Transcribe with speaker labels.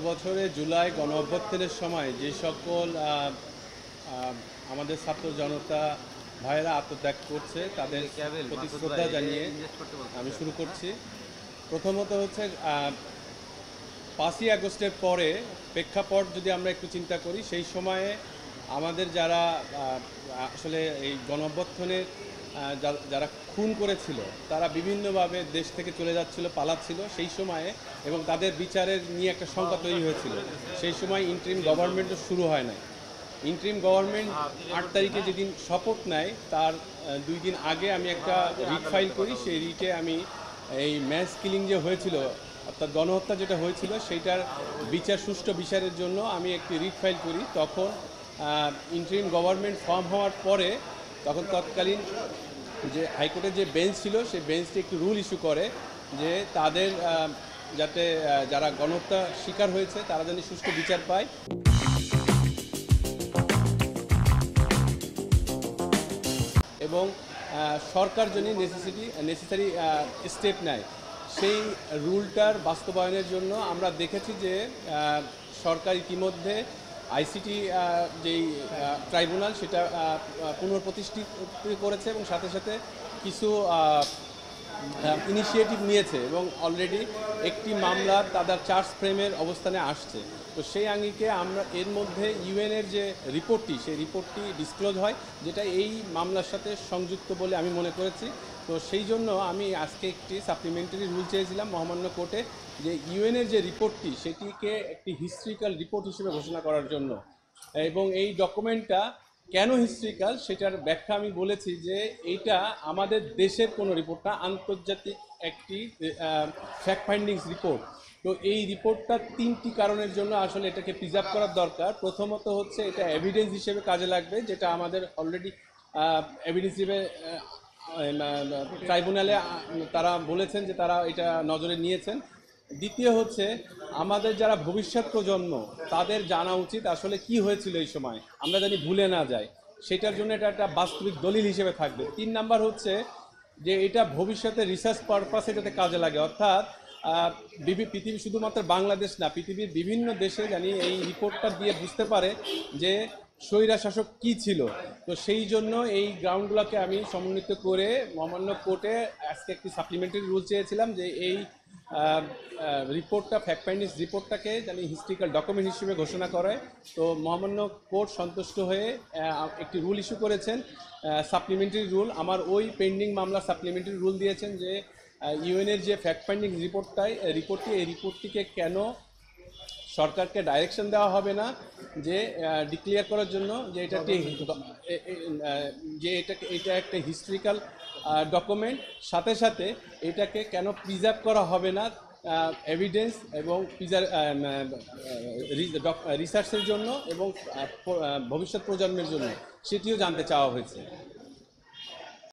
Speaker 1: বছরে জুলাই গণ অভ্যুত্থানের সময় যে সকল আমাদের ছাত্র জনতা ভাইয়েরা আত্মত্যাগ করছে তাদের প্রতি শ্রদ্ধা জানিয়ে আমি শুরু করছি। প্রথমত হচ্ছে 5ই আগস্টের পরে প্রেক্ষাপট যদি আমরা একটু চিন্তা করি, সেই সময়ে আমাদের যারা আসলে এই গণ অভ্যুত্থানের যারা খুন করেছিল তারা বিভিন্নভাবে দেশ থেকে চলে যাচ্ছিল, পালাচ্ছিল সেই সময়ে, এবং তাদের বিচারের নিয়ে একটা শঙ্কা তৈরি হয়েছিল। সেই সময় ইন্টারিম গভর্নমেন্টও শুরু হয় নাই। ইন্টারিম গভর্নমেন্ট 8 তারিখে যেদিন শপথ নেয় তার 2 দিন আগে আমি একটা রিট ফাইল করি। সেই রিটে আমি এই ম্যাস কিলিং যে হয়েছিল, অর্থাৎ গণহত্যা যেটা হয়েছিল, সেইটার সুষ্ঠু বিচারের জন্য আমি একটি রিট ফাইল করি। তখন ইন্টারিম গভর্নমেন্ট ফর্ম হওয়ার পরে তখন তৎকালীন যে হাইকোর্টের যে বেঞ্চ ছিল সেই বেঞ্চটি একটি রুল ইস্যু করে যে তাদের যাতে যারা গণহত্যা শিকার হয়েছে তারা যেন সুষ্ঠু বিচার পায় এবং সরকার যদি নেসেসারি স্টেপ নেয়। সেই রুলটার বাস্তবায়নের জন্য আমরা দেখেছি যে সরকার ইতিমধ্যে আইসিটি যেই ট্রাইব্যুনাল সেটা পুনঃপ্রতিষ্ঠিত করেছে এবং সাথে সাথে কিছু ইনিশিয়েটিভ নিয়েছে এবং অলরেডি একটি মামলা তাদের চার্জ ফ্রেমের অবস্থানে আসছে। তো সেই আঙ্গিকে আমরা এর মধ্যে ইউএনের যে রিপোর্টটি, সেই রিপোর্টটি ডিসক্লোজ হয়, যেটা এই মামলার সাথে সংযুক্ত বলে আমি মনে করেছি। তো সেই জন্য আমি আজকে একটি সাপ্লিমেন্টারি রুল চেয়েছিলাম মহামান্য কোর্টে, যে ইউএনের যে রিপোর্টটি সেটিকে একটি হিস্ট্রিক্যাল রিপোর্ট হিসেবে ঘোষণা করার জন্য। এবং এই ডকুমেন্টটা কেন হিস্ট্রিক্যাল সেটার ব্যাখ্যা আমি বলেছি যে এইটা আমাদের দেশের কোনো রিপোর্ট না, আন্তর্জাতিক একটি ফ্যাক্ট ফাইন্ডিংস রিপোর্ট। তো এই রিপোর্টটা 3টি কারণের জন্য আসলে এটাকে প্রিজার্ভ করার দরকার। প্রথমত হচ্ছে এটা এভিডেন্স হিসেবে কাজে লাগবে, যেটা আমাদের অলরেডি এভিডেন্স হিসেবে ট্রাইব্যুনালে তারা বলেছেন যে তারা এটা নজরে নিয়েছেন। দ্বিতীয় হচ্ছে আমাদের যারা ভবিষ্যৎ প্রজন্ম তাদের জানা উচিত আসলে কি হয়েছিল এই সময়, আমরা জানি ভুলে না যাই, সেটার জন্য এটা একটা বাস্তবিক দলিল হিসেবে থাকবে। 3 নাম্বার হচ্ছে যে এটা ভবিষ্যতে রিসার্চ পারপাসে যাতে কাজে লাগে, অর্থাৎ পৃথিবী শুধুমাত্র বাংলাদেশ না, পৃথিবীর বিভিন্ন দেশে জানি এই রিপোর্টটা দিয়ে বুঝতে পারে যে স্বৈরা শাসক কী ছিল। তো সেই জন্য এই গ্রাউন্ডগুলোকে আমি সমন্বিত করে মহামান্য কোর্টে আজকে একটি সাপ্লিমেন্টারি রুল চেয়েছিলাম যে এই রিপোর্টটা, ফ্যাক্ট ফাইন্ডিংস রিপোর্টটাকে জানি হিস্ট্রিক্যাল ডকুমেন্ট হিসেবে ঘোষণা করে। তো মহামান্য কোর্ট সন্তুষ্ট হয়ে একটি রুল ইস্যু করেছেন, সাপ্লিমেন্টারি রুল। আমার ওই পেন্ডিং মামলার সাপ্লিমেন্টারি রুল দিয়েছেন যে ইউএনের যে ফ্যাক্ট ফাইন্ডিং এই রিপোর্টটিকে কেন সরকারকে ডাইরেকশন দেওয়া হবে না যে ডিক্লেয়ার করার জন্য যে এটা এটা একটা হিস্ট্রিক্যাল ডকুমেন্ট, সাথে সাথে এটাকে কেন প্রিজার্ভ করা হবে না এভিডেন্স এবং রিসার্চের জন্য এবং ভবিষ্যৎ প্রজন্মের জন্য, সেটিও জানতে চাওয়া হয়েছে।